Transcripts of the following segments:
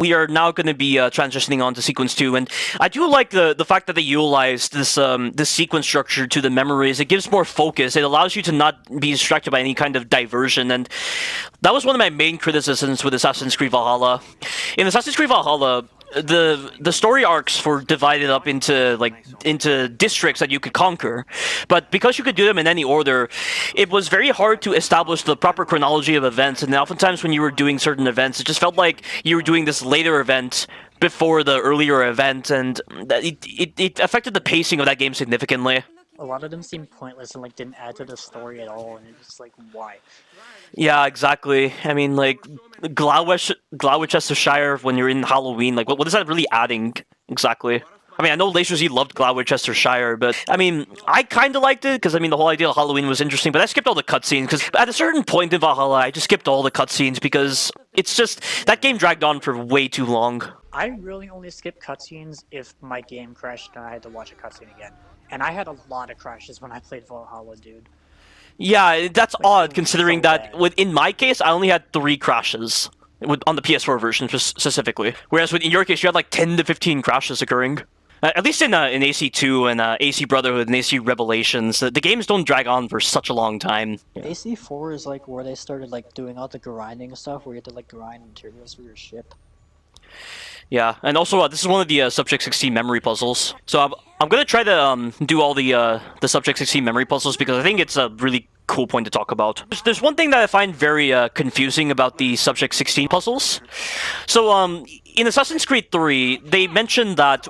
we are now going to be transitioning on to sequence 2, and I do like the fact that they utilized this sequence structure to the memories. It gives more focus. It allows you to not be distracted by any kind of diversion, and that was one of my main criticisms with Assassin's Creed Valhalla. In Assassin's Creed Valhalla, the story arcs were divided up into districts that you could conquer, but because you could do them in any order, it was very hard to establish the proper chronology of events. And oftentimes when you were doing certain events, it just felt like you were doing this later event before the earlier event, and it affected the pacing of that game significantly. A lot of them seemed pointless and like didn't add to the story at all, and it's just like, why? Yeah, exactly. I mean, like, Gloucestershire when you're in Halloween, like, what is that really adding exactly? I mean, I know Laser loved Gloucestershire, but I mean, I kind of liked it because I mean, the whole idea of Halloween was interesting. But I skipped all the cutscenes because at a certain point in Valhalla, I just skipped all the cutscenes because it's just that game dragged on for way too long. I really only skip cutscenes if my game crashed and I had to watch a cutscene again. And I had a lot of crashes when I played Valhalla, dude. Yeah, that's Like, odd it was considering so that bad. in my case, I only had 3 crashes on the PS4 version specifically, whereas in your case, you had like 10 to 15 crashes occurring. At least in AC2 and AC Brotherhood and AC Revelations, the games don't drag on for such a long time. AC4 is like where they started like doing all the grinding stuff, where you had to like grind materials for your ship. Yeah, and also this is one of the Subject 16 memory puzzles. So I'm gonna try to do all the Subject 16 memory puzzles because I think it's a really cool point to talk about. There's one thing that I find very confusing about the Subject 16 puzzles. So in Assassin's Creed 3, they mentioned that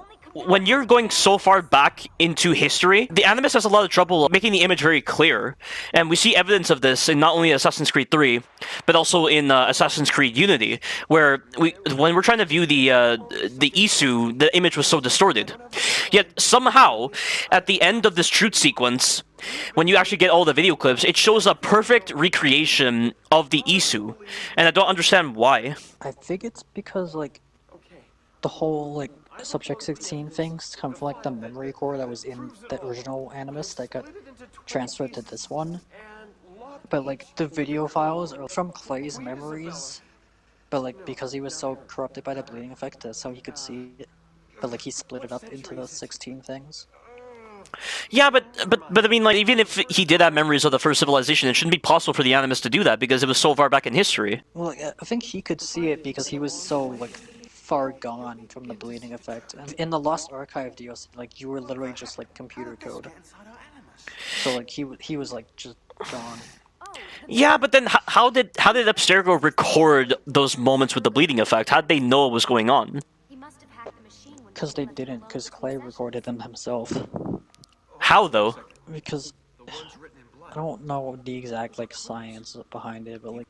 when you're going so far back into history, the Animus has a lot of trouble making the image very clear. And we see evidence of this in not only Assassin's Creed 3, but also in Assassin's Creed Unity, where when we're trying to view the Isu, the image was so distorted. Yet somehow, at the end of this truth sequence, when you actually get all the video clips, it shows a perfect recreation of the Isu. And I don't understand why. I think it's because like the whole like Subject 16 things come from like the memory core that was in the original Animus that got transferred to this one. But like the video files are from Clay's memories, but like because he was so corrupted by the bleeding effect, that's how he could see it. But like he split it up into the 16 things. Yeah, but I mean, like, even if he did have memories of the first civilization, it shouldn't be possible for the Animus to do that because it was so far back in history. Well, like, I think he could see it because he was so like far gone from the bleeding effect. And in the Lost Archive DLC, like you were literally just like computer code. So like he was like just gone. Yeah, but then how did Abstergo record those moments with the bleeding effect? How did they know what was going on? Because they didn't, because Clay recorded them himself. How though? Because I don't know the exact like science behind it, but like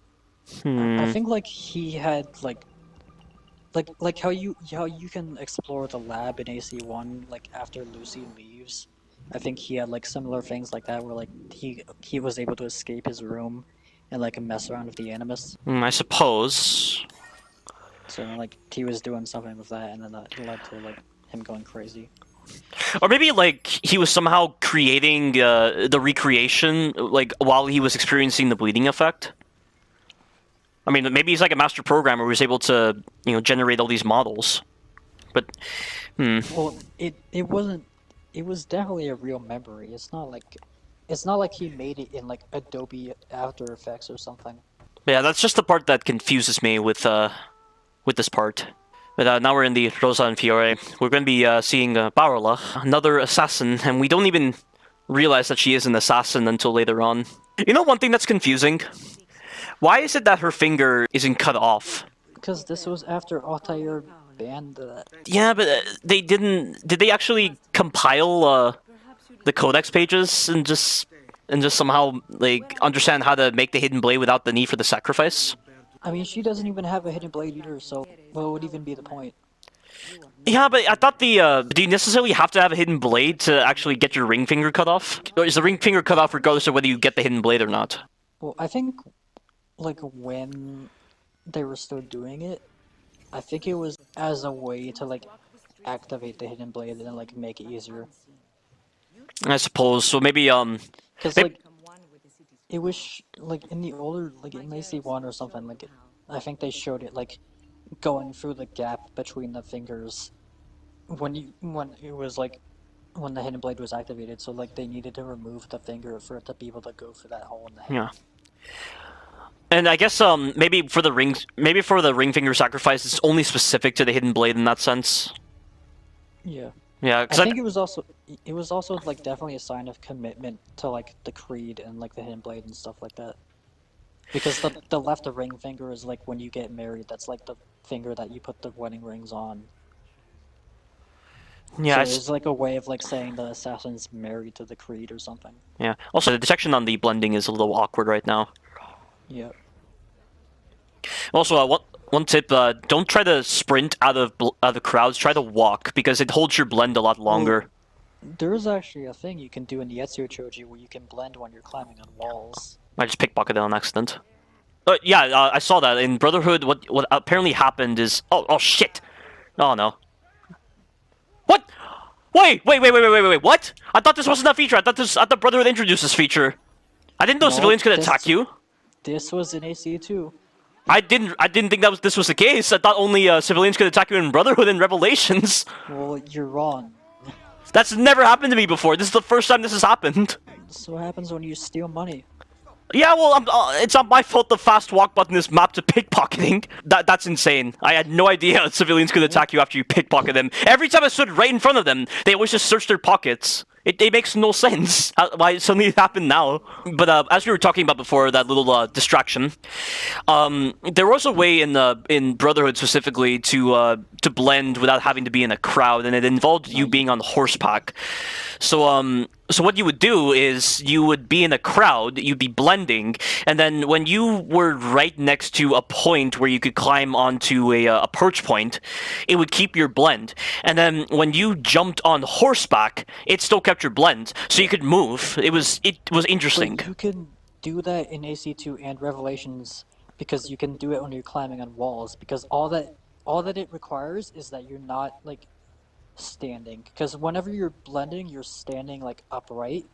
I think like he had like how you can explore the lab in AC1 like after Lucy leaves. I think he had like similar things like that where like he was able to escape his room and like mess around with the Animus. I suppose. So like he was doing something with that, and then that led to like him going crazy. Or maybe like he was somehow creating the recreation like while he was experiencing the bleeding effect. I mean, maybe he's like a master programmer who was able to, generate all these models. But, Well, it wasn't. It was definitely a real memory. It's not like he made it in like Adobe After Effects or something. Yeah, that's just the part that confuses me with this part. But now we're in the Rosa and Fiore. We're going to be seeing Barola, another assassin, and we don't even realize that she is an assassin until later on. You know one thing that's confusing? Why is it that her finger isn't cut off? Because this was after Altair banned that. Yeah, but they didn't... Did they actually compile the codex pages and just somehow like understand how to make the hidden blade without the need for the sacrifice? I mean, she doesn't even have a hidden blade either, so what would even be the point? Yeah, but I thought do you necessarily have to have a hidden blade to actually get your ring finger cut off? Or is the ring finger cut off regardless of whether you get the hidden blade or not? Well, I think, like, when they were still doing it, I think it was as a way to, like, activate the hidden blade and, like, make it easier. I suppose. So maybe, Because, like, it was, like, in the older, like, in AC1 or something, like, I think they showed it, like, going through the gap between the fingers when it was like when the hidden blade was activated. So like they needed to remove the finger for it to be able to go through that hole in the hand. Yeah. And I guess maybe for the ring finger sacrifice, it's only specific to the hidden blade in that sense. Yeah. Yeah, I because think it was also like definitely a sign of commitment to like the creed and like the hidden blade and stuff like that. Because the left ring finger is like when you get married, that's like the finger that you put the wedding rings on. yeah, So it's, it's like a way of like saying the assassin's married to the creed or something. yeah. Also, the detection on the blending is a little awkward right now. Yeah. Also, one tip: don't try to sprint out of crowds. Try to walk because it holds your blend a lot longer. There's actually a thing you can do in the Ezio Choji where you can blend when you're climbing on walls. I just pickpocketed on accident. Yeah, I saw that in Brotherhood. What apparently happened is oh shit! Oh no. What? Wait! What? I thought this wasn't a feature. I thought Brotherhood introduced this feature. I didn't know No, civilians could attack you. This was in AC2. I didn't think this was the case. I thought only civilians could attack you in Brotherhood and Revelations. Well, you're wrong. That's never happened to me before. This is the first time this has happened. This is what happens when you steal money. Yeah, well, it's not my fault the fast walk button is mapped to pickpocketing. That's insane. I had no idea civilians could attack you after you pickpocket them. Every time I stood right in front of them, they always just search their pockets. It makes no sense why suddenly it happened now. But as we were talking about before, that little distraction, there was a way in Brotherhood specifically to blend without having to be in a crowd, and it involved you being on horseback. So what you would do is you would be in a crowd, you'd be blending, and then when you were right next to a point where you could climb onto a perch point, it would keep your blend. And then when you jumped on horseback, it still kept your blend, so you could move. It was interesting. But you can do that in AC2 and Revelations because you can do it when you're climbing on walls. Because all that it requires is that you're not like standing. Because whenever you're blending, you're standing like upright,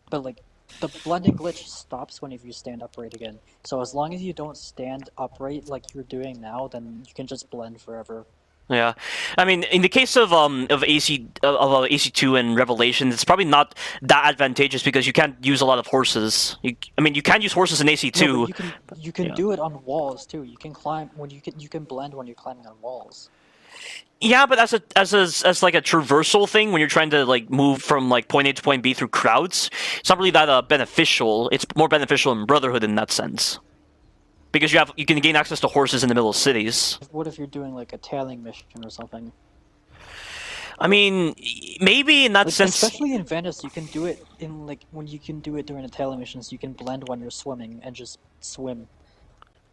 but like the blending glitch stops whenever you stand upright again. So as long as you don't stand upright like you're doing now, then you can just blend forever. Yeah, I mean, in the case of AC2 and Revelations, it's probably not that advantageous because you can't use a lot of horses. I mean, you can use horses in AC2. No, but you can yeah. do it on walls too. You can climb when you can blend when you're climbing on walls. Yeah, but as like a traversal thing, when you're trying to like move from like point A to point B through crowds, it's not really that beneficial. It's more beneficial in Brotherhood in that sense, because you can gain access to horses in the middle of cities. What if you're doing like a tailing mission or something? I mean, maybe in that Like, sense. especially in Venice, you can do it in like when you can do it during the tailing missions. You can blend when you're swimming and just swim.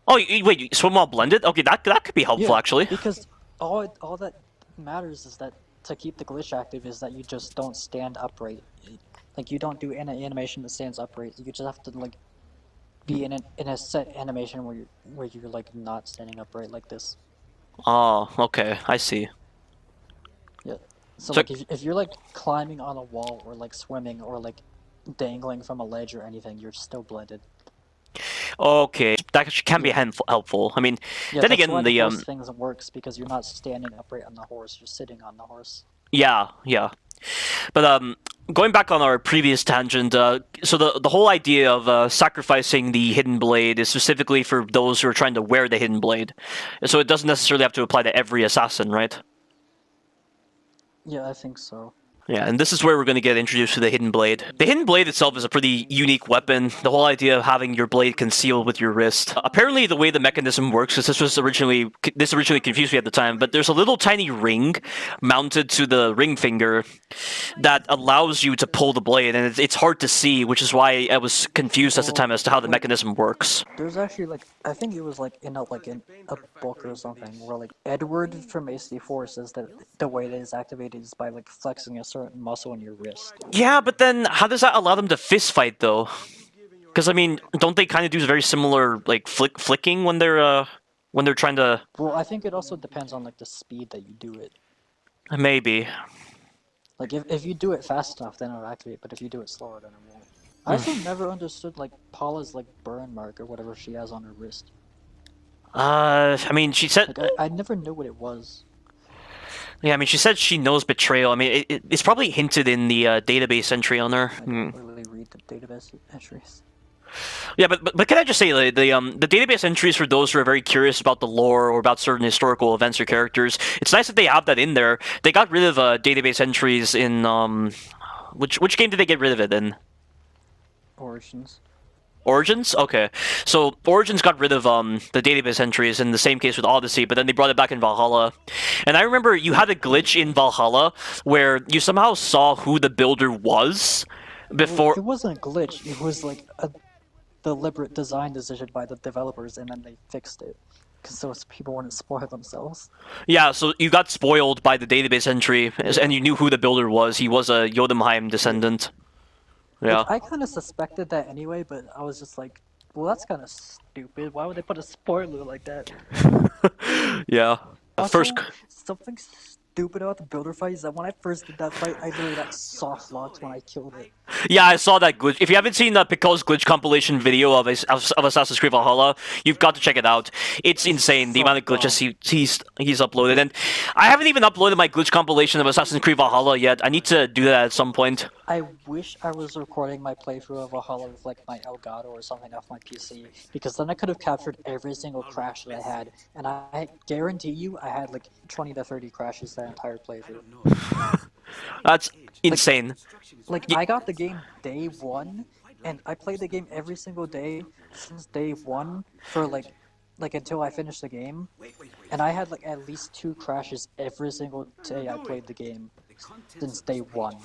Oh, wait, you swim while blended? Okay, that could be helpful actually. Because all that matters is that to keep the glitch active is that you just don't stand upright. Like you don't do an animation that stands upright. You just have to like be in a set animation where you're like not standing upright like this. Oh, okay, I see. Yeah. So like if you're like climbing on a wall or like swimming or like dangling from a ledge or anything, you're still blended. Okay, that can be helpful. I mean, Yeah, then that's again, why the horse thing works because you're not standing upright on the horse, you're sitting on the horse. yeah. But going back on our previous tangent, so the whole idea of sacrificing the hidden blade is specifically for those who are trying to wear the hidden blade. So it doesn't necessarily have to apply to every assassin, right? Yeah, I think so. Yeah, and this is where we're going to get introduced to the hidden blade. The hidden blade itself is a pretty unique weapon. The whole idea of having your blade concealed with your wrist. Apparently, the way the mechanism works is this originally confused me at the time, but there's a little tiny ring mounted to the ring finger that allows you to pull the blade, and it's hard to see, which is why I was confused at the time as to how the mechanism works. There's actually like I think it was like in a book or something where like Edward from AC4 says that the way that it's activated is by like flexing a certain muscle in your wrist. Yeah, but then how does that allow them to fist fight though? Because I mean, don't they kind of do very similar like flicking when they're trying to? Well, I think it also depends on like the speed that you do it. Maybe. Like if you do it fast enough, then it'll activate. But if you do it slower, then it won't. I also never understood like Paula's like burn mark or whatever she has on her wrist. I mean, she said, Like I never knew what it was. yeah, I mean, she said she knows betrayal. I mean, it's probably hinted in the database entry on her. I don't really read the database entries. Yeah, but can I just say the database entries for those who are very curious about the lore or about certain historical events or characters, it's nice that they have that in there. They got rid of database entries in which game did they get rid of it in? Origins. Origins? Okay. So Origins got rid of the database entries in the same case with Odyssey, but then they brought it back in Valhalla. And I remember you had a glitch in Valhalla where you somehow saw who the builder was before. It wasn't a glitch. It was like a deliberate design decision by the developers, and then they fixed it because those people wouldn't spoil themselves. Yeah, so you got spoiled by the database entry, and you knew who the builder was. He was a Jotunheim descendant. Yeah. Like, I kind of suspected that anyway, but I was just like, well, that's kind of stupid. Why would they put a spoiler like that? Yeah. Also, First. something stupid about the builder fight is that when I first did that fight, I literally got soft locked when I killed it. Yeah, I saw that glitch. If you haven't seen the Pickle's glitch compilation video of Assassin's Creed Valhalla, you've got to check it out. It's insane the amount of glitches he's uploaded, and I haven't even uploaded my glitch compilation of Assassin's Creed Valhalla yet. I need to do that at some point. I wish I was recording my playthrough of Valhalla with like my Elgato or something off my PC, because then I could have captured every single crash that I had, and I guarantee you I had like 20 to 30 crashes that entire playthrough. That's insane. Like, I got the game day one, and I played the game every single day since day one for like until I finished the game, and I had like at least 2 crashes every single day I played the game since day one.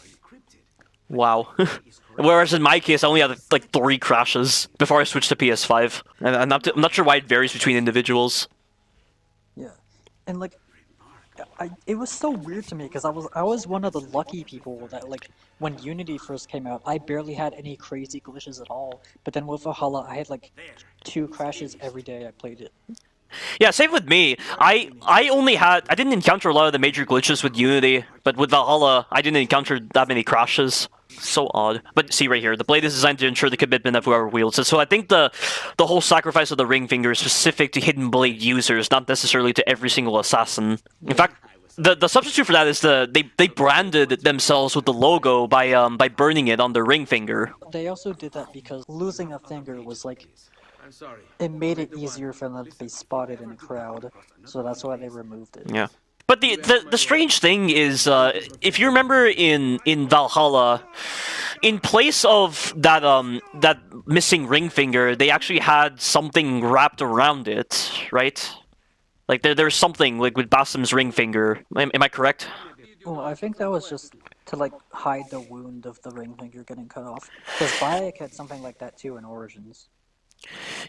Wow. Whereas in my case, I only had like 3 crashes before I switched to PS5, and I'm not sure why it varies between individuals. Yeah, and like, it was so weird to me because I was one of the lucky people that like when Unity first came out, I barely had any crazy glitches at all. But then with Valhalla, I had like 2 crashes every day I played it. Yeah, same with me. I didn't encounter a lot of the major glitches with Unity, but with Valhalla, I didn't encounter that many crashes. So odd. But see right here, the blade is designed to ensure the commitment of whoever wields it. So I think the whole sacrifice of the ring finger is specific to hidden blade users, not necessarily to every single assassin. In fact, the substitute for that is they branded themselves with the logo by burning it on their ring finger. They also did that because losing a finger was like, it made it easier for them to be spotted in a crowd, so that's why they removed it. Yeah. But the strange thing is, if you remember in Valhalla, in place of that missing ring finger, they actually had something wrapped around it, right? Like there's something like with Basim's ring finger. Am I correct? Well, I think that was just to like hide the wound of the ring finger getting cut off. Because Bayek had something like that too in Origins.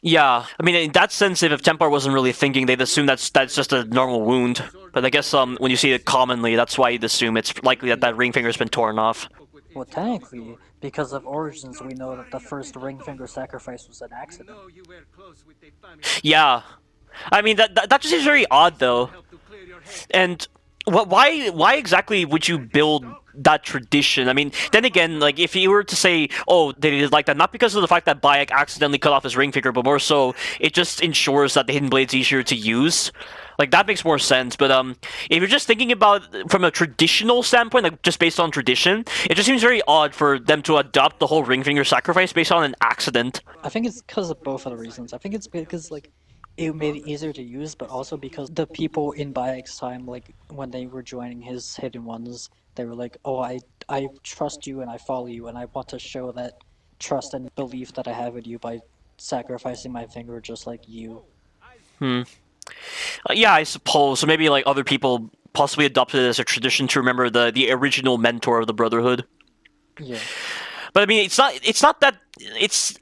Yeah, I mean, in that sense, if Templar wasn't really thinking, they'd assume that's just a normal wound. But I guess when you see it commonly, that's why you'd assume it's likely that ring finger's been torn off. Well, technically, because of Origins, we know that the first ring finger sacrifice was an accident. Yeah, I mean that just seems very odd though. And why exactly would you build that tradition? I mean, then again, like if you were to say, oh, they did like that, not because of the fact that Bayek accidentally cut off his ring finger, but more so it just ensures that the hidden blade's easier to use. Like that makes more sense. But if you're just thinking about from a traditional standpoint, like just based on tradition, it just seems very odd for them to adopt the whole ring finger sacrifice based on an accident. I think it's because of both of the reasons. I think it's because like it made it easier to use, but also because the people in Bayek's time, like when they were joining his Hidden Ones, they were like, oh, I trust you and I follow you, and I want to show that trust and belief that I have in you by sacrificing my finger just like you. Yeah, I suppose. So maybe like other people possibly adopted it as a tradition to remember the original mentor of the Brotherhood. Yeah. But I mean, it's not that.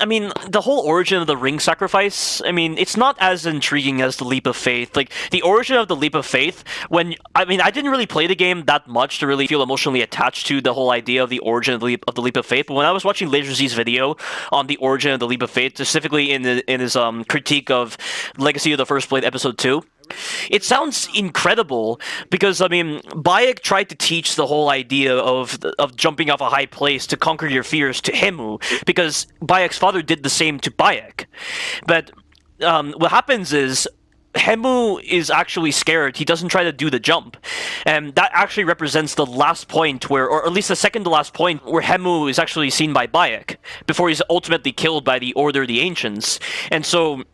I mean, the whole origin of the ring sacrifice, I mean, it's not as intriguing as the Leap of Faith. Like, the origin of the Leap of Faith, I didn't really play the game that much to really feel emotionally attached to the whole idea of the origin of the Leap of Faith, but when I was watching LaserZ's video on the origin of the Leap of Faith, specifically in his critique of Legacy of the First Blade Episode 2, it sounds incredible because, I mean, Bayek tried to teach the whole idea of jumping off a high place to conquer your fears to Hemu, because Bayek's father did the same to Bayek. But what happens is, Hemu is actually scared. He doesn't try to do the jump. And that actually represents the last point where, or at least the second to last point, where Hemu is actually seen by Bayek, before he's ultimately killed by the Order of the Ancients. And so,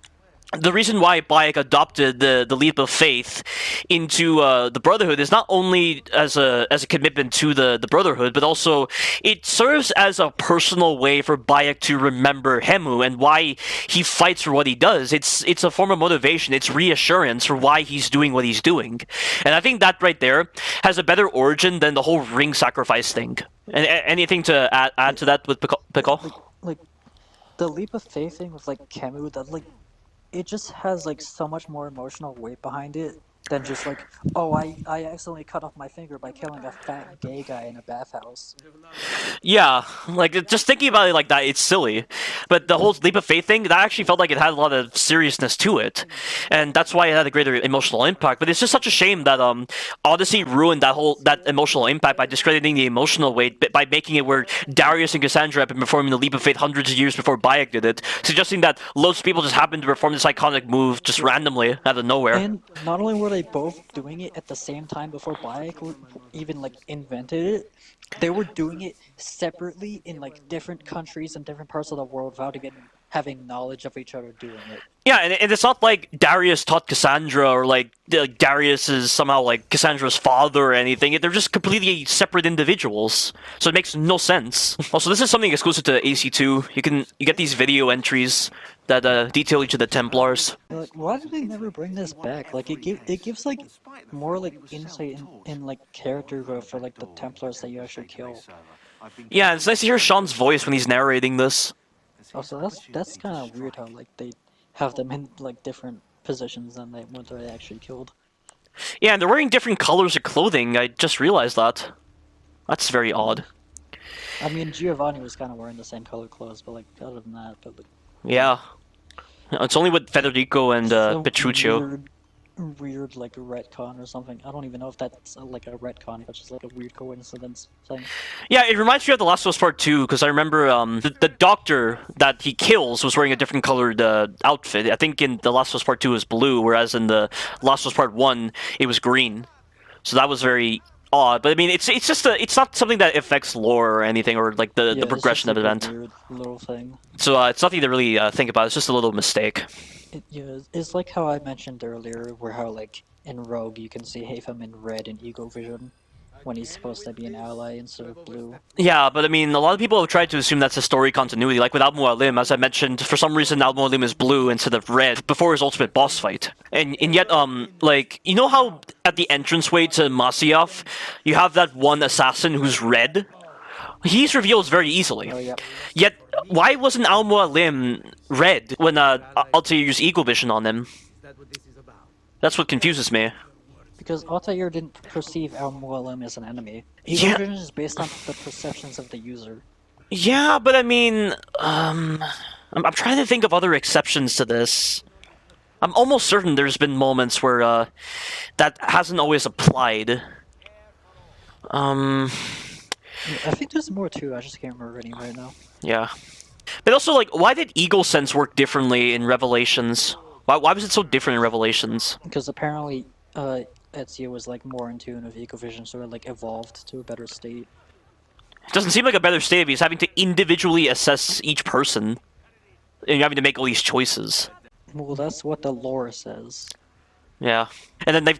the reason why Bayek adopted the leap of faith into the Brotherhood is not only as a commitment to the Brotherhood, but also it serves as a personal way for Bayek to remember Hemu and why he fights for what he does. It's a form of motivation. It's reassurance for why he's doing what he's doing, and I think that right there has a better origin than the whole ring sacrifice thing. And anything to add to that with Pickle? Like the leap of faith thing with like Camus, that like it just has like so much more emotional weight behind it than just like, oh, I accidentally cut off my finger by killing a fat gay guy in a bathhouse. Yeah, like just thinking about it like that, it's silly. But the whole leap of faith thing, that actually felt like it had a lot of seriousness to it, and that's why it had a greater emotional impact. But it's just such a shame that Odyssey ruined that emotional impact by discrediting the emotional weight by making it where Darius and Cassandra had been performing the leap of faith hundreds of years before Bayek did it, suggesting that loads of people just happened to perform this iconic move just randomly out of nowhere. And not only were they both doing it at the same time before Bayek even like invented it, they were doing it separately in like different countries and different parts of the world without even having knowledge of each other doing it. Yeah, and it's not like Darius taught Cassandra, or like Darius is somehow like Cassandra's father or anything. They're just completely separate individuals, so it makes no sense. Also, this is something exclusive to AC2. You get these video entries that detail each of the Templars. Like, why did they never bring this back? Like, it gives like more like insight in like character growth for like the Templars that you actually kill. Yeah, it's nice to hear Sean's voice when he's narrating this. Also, that's kind of weird how like they have them in like different positions than what they actually killed. Yeah, and they're wearing different colors of clothing. I just realized that. That's very odd. I mean, Giovanni was kind of wearing the same color clothes, but like other than that, but like, yeah, it's only with Federico and Petruccio. Weird like retcon or something. I don't even know if that's like a retcon, but just like a weird coincidence thing. Yeah, it reminds me of The Last of Us Part 2, because I remember the doctor that he kills was wearing a different colored outfit. I think in The Last of Us Part 2 it was blue, whereas in The Last of Us Part 1 it was green. So that was very odd. But I mean, it's just it's not something that affects lore or anything, or like the progression of the event. Weird little thing. So it's nothing to really think about. It's just a little mistake. It's like how I mentioned earlier, where how like in Rogue you can see Hatham in red in Ego Vision when he's supposed to be an ally instead of blue. Yeah, but I mean, a lot of people have tried to assume that's a story continuity. Like with Al Mualim, as I mentioned, for some reason Al Mualim is blue instead of red before his ultimate boss fight. And yet, like, you know how at the entranceway to Masyaf, you have that one assassin who's red? He's revealed very easily. Oh, yeah. Yet, why wasn't Al Mualim red when Altair used Eagle Vision on him? That's what confuses me. Because Altair didn't perceive Al Mualim as an enemy. Ego Vision is based on the perceptions of the user. Yeah, but I mean, I'm trying to think of other exceptions to this. I'm almost certain there's been moments where that hasn't always applied. I think there's more too, I just can't remember any right now. Yeah. But also, like, why did Eagle Sense work differently in Revelations? Why was it so different in Revelations? Because apparently, Ezio was like more in tune with Ego Vision, so it like evolved to a better state. It doesn't seem like a better state if he's having to individually assess each person. And you're having to make all these choices. Well, that's what the lore says. Yeah, and then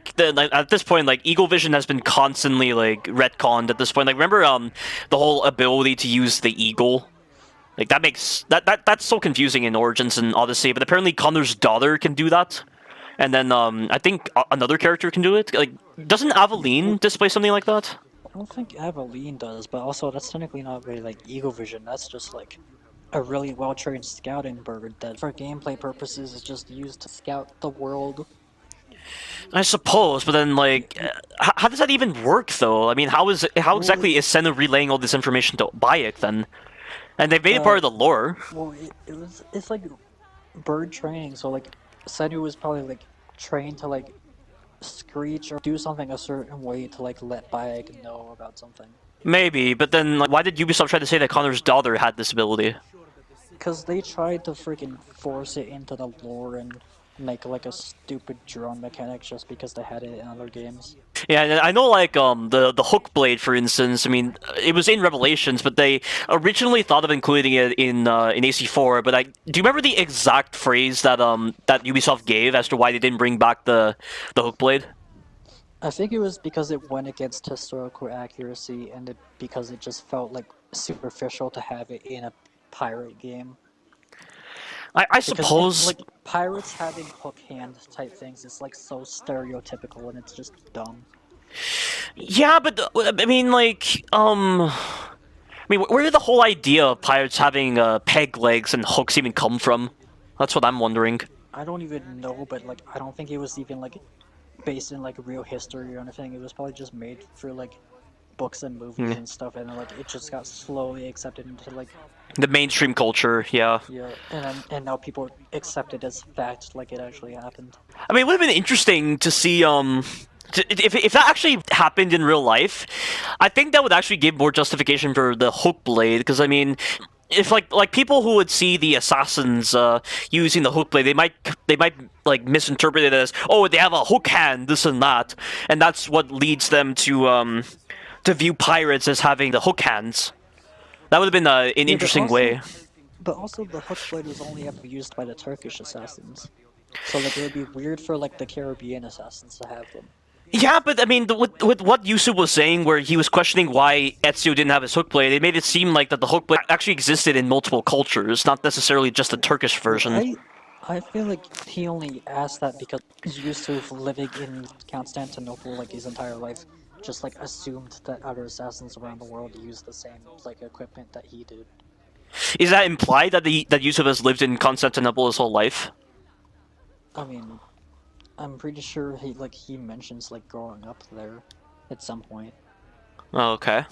at this point, like, Eagle Vision has been constantly like retconned. At this point, like, remember the whole ability to use the eagle, like that's so confusing in Origins and Odyssey. But apparently, Connor's daughter can do that, and then I think another character can do it. Like, doesn't Aveline display something like that? I don't think Aveline does, but also that's technically not really like Ego Vision. That's just like a really well-trained scouting bird that, for gameplay purposes, is just used to scout the world. I suppose, but then, like, how does that even work, though? I mean, how exactly is Senna relaying all this information to Bayek, then? And they've made it part of the lore. Well, it's like bird training, so, like, Senna was probably, like, trained to, like, screech or do something a certain way to, like, let Bayek know about something. Maybe, but then, like, why did Ubisoft try to say that Connor's daughter had this ability? Because they tried to freaking force it into the lore, and make like a stupid drone mechanic just because they had it in other games. Yeah, and I know like the hook blade, for instance. I mean, it was in Revelations, but they originally thought of including it in AC4. But do you remember the exact phrase that that Ubisoft gave as to why they didn't bring back the hook blade? I think it was because it went against historical accuracy and because it just felt like superficial to have it in a pirate game. I Because suppose. like pirates having hook hand type things is like so stereotypical and it's just dumb. Yeah, but I mean, like, where did the whole idea of pirates having peg legs and hooks even come from? That's what I'm wondering. I don't even know, but like I don't think it was even like based in like real history or anything. It was probably just made for like books and movies Yeah. and stuff, and like it just got slowly accepted into like The mainstream culture, yeah. yeah, and now people accept it as fact, like it actually happened. I mean, it would have been interesting to see, if that actually happened in real life, I think that would actually give more justification for the hook blade, because, I mean, if, like people who would see the assassins, using the hook blade, they might, like, misinterpret it as, oh, they have a hook hand, this and that, and that's what leads them to view pirates as having the hook hands. That would have been an Yeah, interesting way. But also the hook blade was only ever used by the Turkish assassins, so like it would be weird for like the Caribbean assassins to have them. Yeah, but I mean, with what Yusuf was saying, where he was questioning why Ezio didn't have his hook blade, it made it seem like that the hook blade actually existed in multiple cultures, not necessarily just the Turkish version. I feel like he only asked that because Yusuf living in Constantinople like his entire life just like assumed that other assassins around the world used the same like equipment that he did. Is that implied that that Yusuf has lived in Constantinople his whole life? I mean, I'm pretty sure he mentions like growing up there at some point. Oh, okay.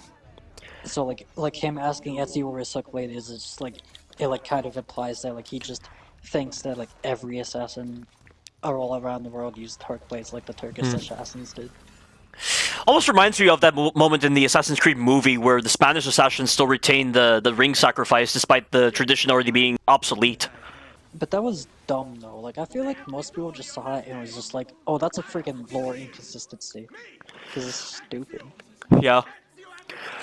So like him asking Ezio where his hook blade is just like it like kind of implies that like he just thinks that like every assassin all around the world used hook blades like the Turkish assassins did. Almost reminds me of that moment in the Assassin's Creed movie where the Spanish assassins still retain the ring sacrifice despite the tradition already being obsolete. But that was dumb though. Like I feel like most people just saw it and was just like, oh, that's a freaking lore inconsistency, because it's stupid. Yeah.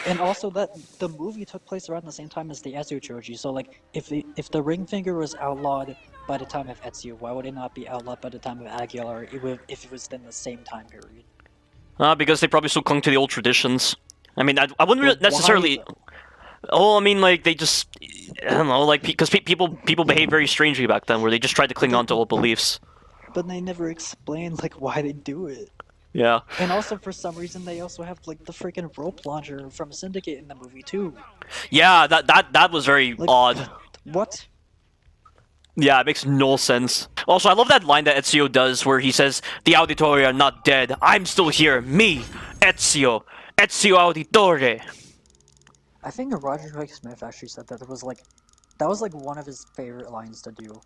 And also that the movie took place around the same time as the Ezio trilogy. So like if the ring finger was outlawed by the time of Ezio, why would it not be outlawed by the time of Aguilar if it was then the same time period? Because they probably still clung to the old traditions. I mean, I wouldn't But necessarily. why, though? Oh, I mean, like they just, I don't know, like because people behave very strangely back then, where they just tried to cling on to old beliefs. But they never explained like why they do it. Yeah. And also for some reason they also have like the freaking rope launcher from Syndicate in the movie too. Yeah, that was very Like, odd. What? Yeah, it makes no sense. Also, I love that line that Ezio does where he says, "The Auditore are not dead. I'm still here. Me, Ezio Auditore." I think Roger Craig Smith actually said that that was like one of his favorite lines to do.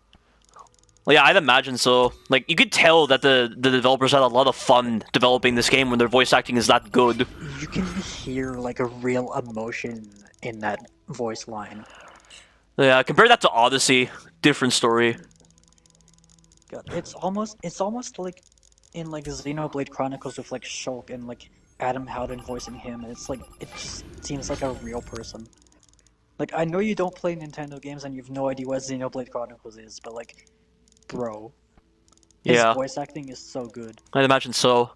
Well, yeah, I'd imagine so. Like, you could tell that the developers had a lot of fun developing this game when their voice acting is that good. You can hear like a real emotion in that voice line. Yeah, compare that to Odyssey. Different story. God, it's almost like in like Xenoblade Chronicles with like Shulk and like Adam Howden voicing him. It's like it just seems like a real person. Like I know you don't play Nintendo games and you have no idea what Xenoblade Chronicles is, but like, bro, his Yeah, voice acting is so good. I'd imagine so.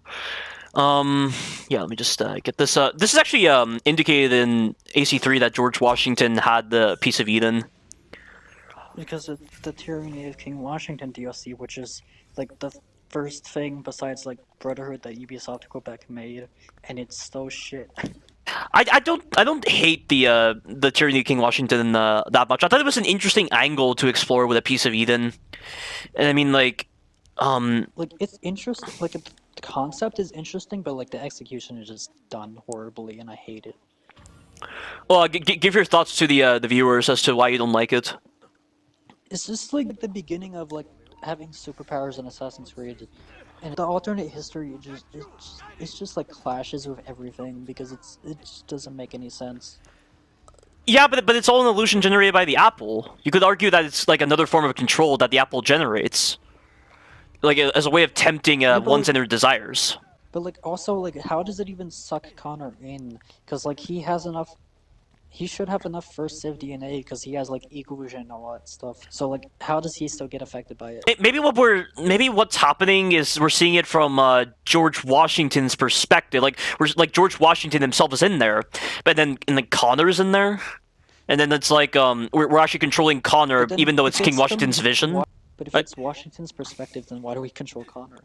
Yeah, let me just get this. This is actually indicated in AC3 that George Washington had the Piece of Eden. Because of the Tyranny of King Washington DLC, which is like the first thing besides like Brotherhood that Ubisoft Quebec made, and it's so shit. I don't hate the Tyranny of King Washington that much. I thought it was an interesting angle to explore with a Piece of Eden, and I mean like, Like it's interesting. Like the concept is interesting, but like the execution is just done horribly, and I hate it. well, give your thoughts to the viewers as to why you don't like it. It's just like the beginning of like having superpowers in Assassin's Creed, and the alternate history it's just like clashes with everything because it just doesn't make any sense. Yeah, but it's all an illusion generated by the Apple. You could argue that it's like another form of control that the Apple generates. like as a way of tempting but, ones like- and their desires. But like also like how does it even suck Connor in? Because like he has enough. He should have enough first Civ DNA because he has like illusion and all that stuff. So like how does he still get affected by it? Maybe what's happening is we're seeing it from George Washington's perspective. Like George Washington himself is in there, but then Connor's in there, and then it's like we're actually controlling Connor But then even though if it's King from Washington's vision. But if it's Washington's perspective, then why do we control Connor?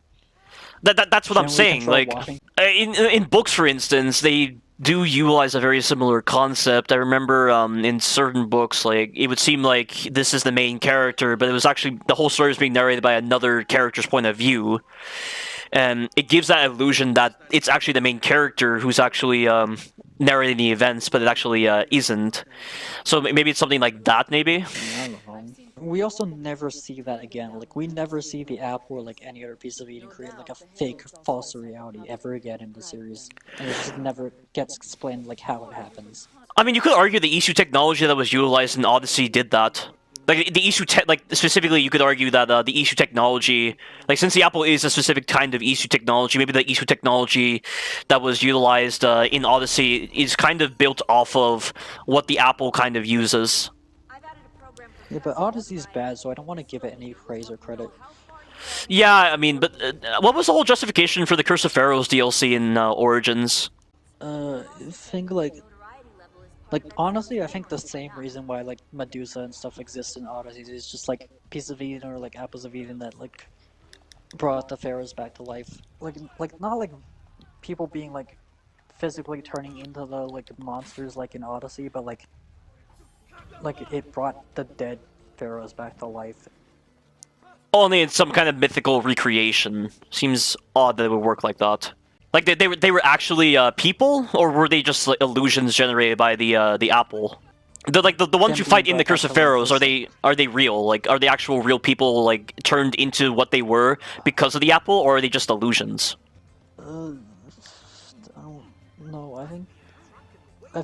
That's what I'm Shouldn't we saying. control Like Washington? in books, for instance, they do utilize a very similar concept. I remember in certain books, like it would seem like this is the main character, but it was actually the whole story is being narrated by another character's point of view, and it gives that illusion that it's actually the main character who's actually narrating the events, but it actually isn't. So maybe it's something like that. Maybe. I don't know. We also never see that again. Like we never see the app or like any other piece of Eden create like a fake false reality ever again in the series, and it just never gets explained like how it happens. I mean, you could argue the issue technology that was utilized in Odyssey did that. Like the issue, like specifically, you could argue that the issue technology, like since the Apple is a specific kind of issue technology, maybe the issue technology that was utilized in Odyssey is kind of built off of what the Apple kind of uses. Yeah, but Odyssey's bad, so I don't want to give it any praise or credit. Yeah, I mean, but what was the whole justification for the Curse of Pharaohs DLC in Origins? I think like honestly, I think the same reason why like Medusa and stuff exist in Odyssey is just like Piece of Eden or like Apples of Eden that like brought the pharaohs back to life. Like not like people being like physically turning into the like monsters like in Odyssey, but like it brought the dead pharaohs back to life. Only in some kind of mythical recreation. Seems odd that it would work like that. Like they were actually people, or were they just like illusions generated by the Apple? The ones you fight in the Curse of Pharaohs, are they real? Like are they actual real people like turned into what they were because of the Apple, or are they just illusions? I don't know. I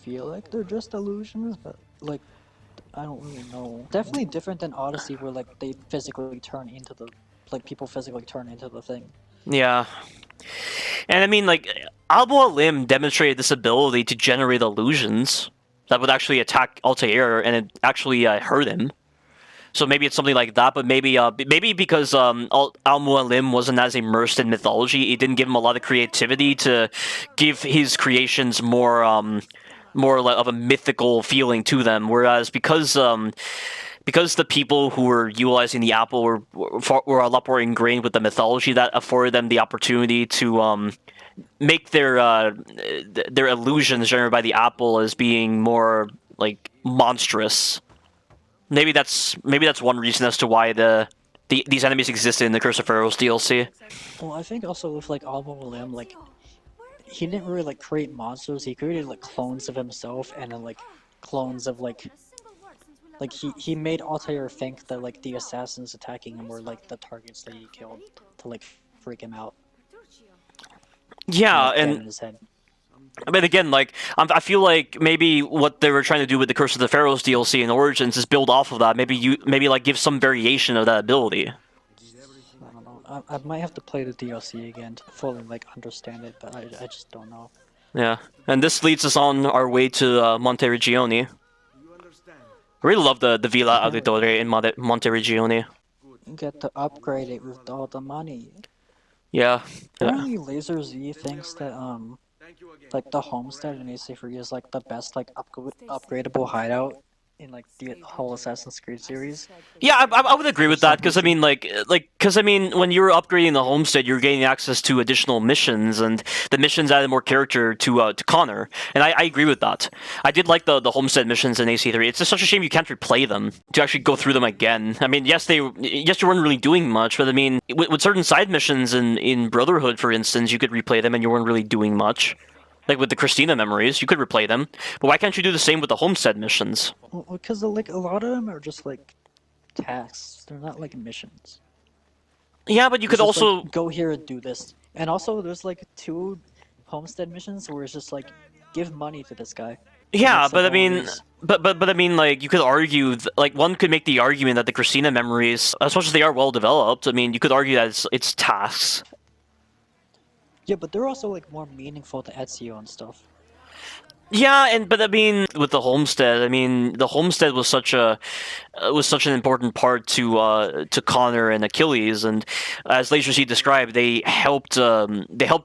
feel like they're just illusions, but like I don't really know. Definitely different than Odyssey, where like they physically turn into the people physically turn into the thing. Yeah. And I mean, like, Al-Mualim demonstrated this ability to generate illusions that would actually attack Altair, and it actually hurt him. So maybe it's something like that, but maybe because Al-Mualim wasn't as immersed in mythology, it didn't give him a lot of creativity to give his creations more of a mythical feeling to them. Whereas because the people who were utilizing the Apple were a lot more ingrained with the mythology, that afforded them the opportunity to make their illusions generated by the Apple as being more like monstrous. Maybe that's one reason as to why these enemies existed in the Curse of Pharaohs DLC. Well, I think also with like Al-Mualim, like he didn't really like create monsters. He created like clones of himself, and then like clones of like he made Altair think that like the assassins attacking him were like the targets that he killed to like freak him out. Yeah, Like, get in and his head. I mean, again, like I feel like maybe what they were trying to do with the Curse of the Pharaohs DLC in Origins is build off of that. Maybe like give some variation of that ability. I don't know. I might have to play the DLC again to fully like understand it, but I just don't know. Yeah, and this leads us on our way to Monteriggioni. I really love the Villa Auditore in Monteriggioni. Get to upgrade it with all the money. Yeah. Apparently, Laser Z thinks that like the homestead in AC3 is like the best like upgradable hideout in like the whole Assassin's Creed series. Yeah, I would agree with that, because I mean, when you were upgrading the homestead, you were getting access to additional missions, and the missions added more character to Connor, and I agree with that. I did like the homestead missions in AC3. It's just such a shame you can't replay them to actually go through them again. I mean, yes, you weren't really doing much, but I mean, with certain side missions in Brotherhood, for instance, you could replay them and you weren't really doing much. Like with the Christina memories, you could replay them, but why can't you do the same with the homestead missions? Well, because like a lot of them are just like tasks. They're not like missions. Yeah, but you could It's just, also like, go here and do this. And also, there's like 2 homestead missions where it's just like give money to this guy. yeah, It's, but like, I all mean, these But I mean, like, you could argue, like, one could make the argument that the Christina memories, as much as they are well developed, I mean, you could argue that it's tasks. Yeah, but they're also like more meaningful to Ezio and stuff. Yeah, but I mean, with the homestead, I mean, the homestead was such an important part to Connor and Achilles, and as Laser C described, they helped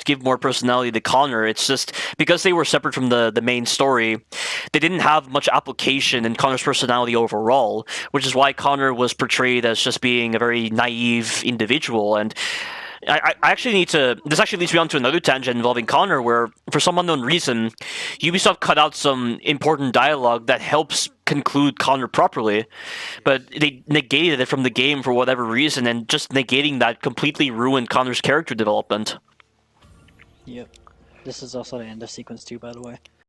give more personality to Connor. It's just because they were separate from the main story, they didn't have much application in Connor's personality overall, which is why Connor was portrayed as just being a very naive individual. And I actually need to. This actually leads me on to another tangent involving Connor, where for some unknown reason, Ubisoft cut out some important dialogue that helps conclude Connor properly, but they negated it from the game for whatever reason, and just negating that completely ruined Connor's character development. Yep. This is also the end of sequence 2, by the way.